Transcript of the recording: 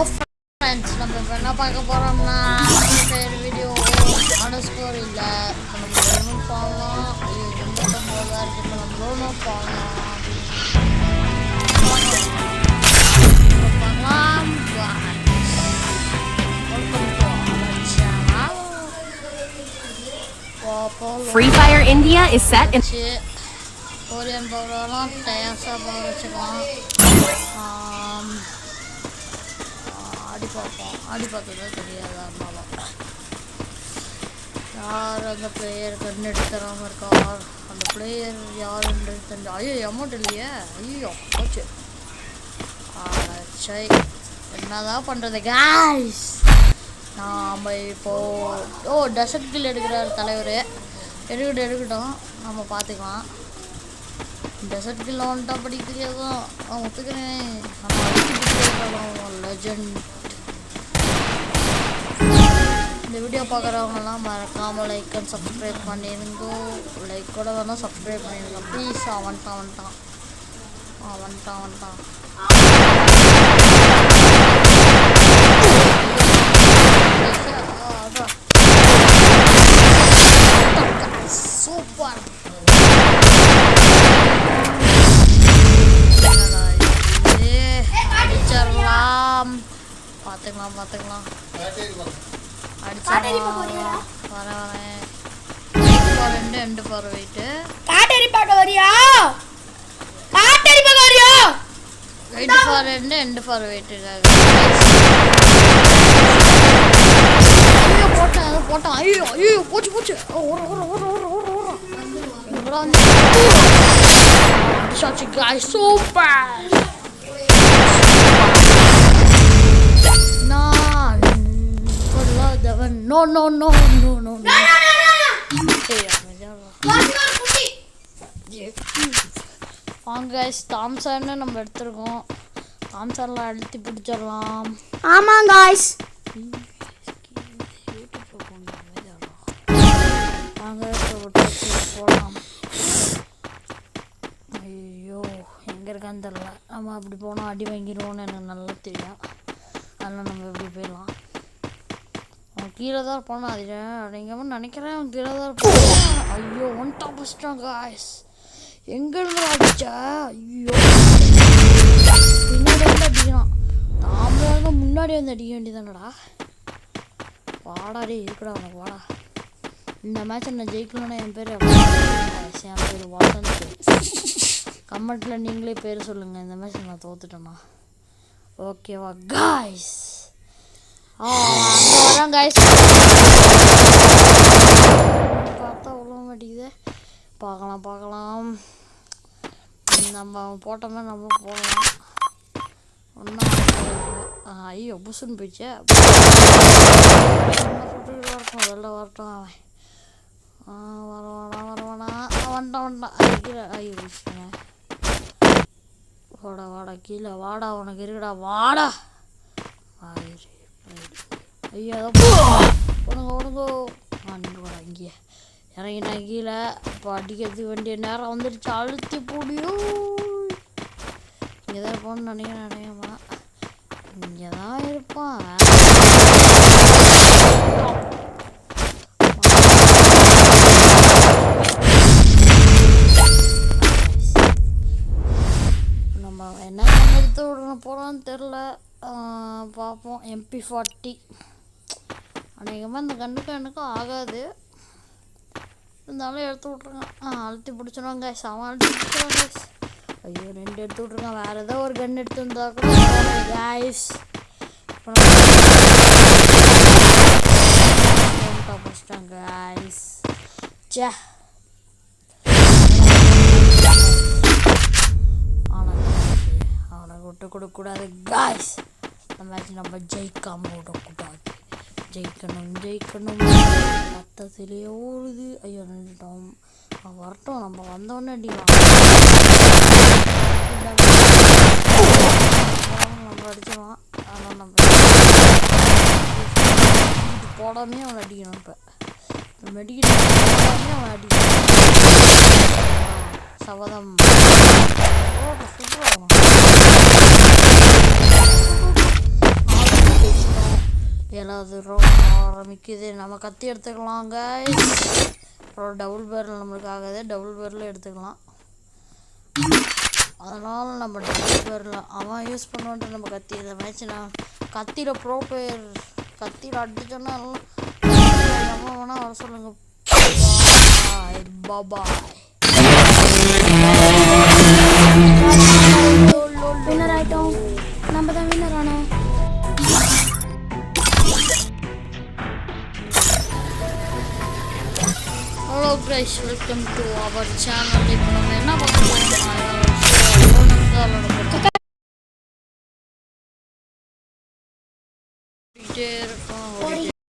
Friends நம்ம இப்போ என்ன பார்க்க போகிறோம்னா வீடியோ அண்டர்ஸ்கோர் இல்லை இப்போ நம்ம லோனும் போகலாம். ஐயோ ரொம்ப போதாக இருக்குது. இப்போ நம்ம லோனும் போகலாம் Free Fire India is set in Korean பவுடர்லாம் டயர்ஸாக பவுடர் வச்சுக்கலாம். ஆடி பார்த்ததே தெரியாது. அதனால யார் அந்த பிளேயர் கண் எடுத்துறாமல் இருக்கார், அந்த பிளேயர் யாருன்றது தெரிஞ்சு. ஐயோ அமௌண்ட் இல்லையே, ஐயோ போச்சு. சரி என்னதான் பண்ணுறது காய்ஸ். நாம் இப்போது டெசர்ட் கில் எடுக்கிறார் தலைவர். எடுக்கட்டும், நம்ம பார்த்துக்கலாம். டெசர்ட் கில் வந்துட்டா படிக்க தெரியாதான் அவன் ஒத்துக்கிறேன். நம்ம லெஜண்ட். இந்த வீடியோ பார்க்குறவங்கலாம் மறக்காமல் லைக் அண்ட் சப்ஸ்கிரைப் பண்ணிடுங்க. லைக் கூட வேணால் சப்ஸ்கிரைப் பண்ணிடுங்க ப்ளீஸ். வந்துட்டான். சூப்பர். அடிச்சிடலாம். பார்த்துக்கலாம். அடிச்சிடலாம். வரேன். End for weight. காட்டேரி பார்க்க வரியா? Wait for end for wait. போட்டான். ஐயோ போச்சு. Such a guy, super. No. வாங்க guys, தாம்சன் நம்ம எடுத்துருக்கோம். தாம்சன்லாம் அழுத்தி பிடிச்சிடலாம். ஆமாம் guys. வாங்க போகலாம். ஐயோ எங்கே இருக்கான்னு தெரில. நம்ம அப்படி போனால் அடி வாங்கிடுவோன்னு எனக்கு நல்லா தெரியும். அதனால் நம்ம எப்படி போயிடலாம். அவன் கீழே தான் இருப்பான். அப்படிங்கவும் நினைக்கிறேன் அவன் கீழே தான் இருப்பான். ஐயோ ஒன் டாப் வச்சிட்டான் காய்ஸ். எங்கேருந்து அடிச்சா? ஐயோ பின்னாடி வந்து அடிக்கிறான். தாமராக முன்னாடி வந்து அடிக்க வேண்டியதானடா. வாடாடே இருக்குடா அவனுக்கு வாடா. இந்த மேட்சை நான் ஜெயிக்கணும்னா என் பேர் வாசந்த். கமெண்ட்டில் நீங்களே பேர் சொல்லுங்கள். இந்த மேட்ச் நான் தோத்துட்டேன்னா. ஓகேவா காய்ஸ்? வரேன் காய்ஸ். பார்த்தா உள்ள மாட்டேங்குது. பார்க்கலாம். நம்ம போட்டோம்னா நம்ம போடலாம். ஒன்றும் ஐயோ புசுன்னு போயிடுச்சு. வெளில வரட்டும் அவன் வந்துட்டான். ஐயோ வாடா கீழே வாடா. உனக்கு இருக்குடா வாடா. ஐயோ ஒடுங்கோ வாடா. இங்கே இறங்கினா கீழே. இப்போ அடிக்கிறதுக்கு வேண்டிய நேரம் வந்துடுச்சு. அழுத்தி போடியோ. இங்கே தான் இருப்பான்னு நினைக்கிறேன். இங்கே தான் இருப்பான். நம்ம என்ன எடுத்து விட போகிறோன்னு தெரில. பார்ப்போம். MP40 அநேகமாக இந்த கண்ணுக்கும் ஆகாது. இருந்தாலும் எடுத்து விட்ருங்க. அழுத்தி பிடிச்சிடுவாங்க கைஸ். அவன் அழுத்தி பிடிச்சிடுவாங்க கைஸ். ஐயோ 2 எடுத்து விட்ருங்க. வேறு ஏதோ ஒரு கன் எடுத்து வந்தா கூட கைஸ். பிடிச்சிட்டாங்க கைஸ். அவனை விட்டு கொடுக்கக்கூடாது கைஸ். இந்த மேட்ச் நம்ம ஜெயிக்காமல் விடக்கூடாது. ஜெயிக்கணும். ரத்தத்திலே ஓடுது. ஐயோ நின்றுட்டோம். வரட்டும். நம்ம வந்தோடனே அடிக்கலாம். நம்ம அடிச்சிடுவான். ஆனால் நம்ம போடாமே அவன் அடிக்கணும். இப்போ மெடிக்கல் போடாமே அவன் அடிக்கணும். சபதம். சூப்பராக அது ஆரம்பிக்குது. நம்ம கத்தி எடுத்துக்கலாம் கைஸ். அப்புறம் டபுள் பேரல் நம்மளுக்கு ஆகாது, டபுள் பேரல் எடுத்துக்கலாம். அதனால் நம்ம டபுள் பேரல் அவன் யூஸ் பண்ணுவோன்ட்டு நம்ம கத்தி இதை மேட்ச். நான் கத்தியில் ப்ரோ பிளேயர், கத்தியில் அடிச்சோன்னா நம்ம வேணா வர சொல்லுங்க. பாபாய் வின்னர் ஆயிட்டோம். நம்ம தான் வின்னர் ஆனோம். Hello guys, welcome to our channel. இப்போ நம்ம என்ன பார்க்க போகிறோம்?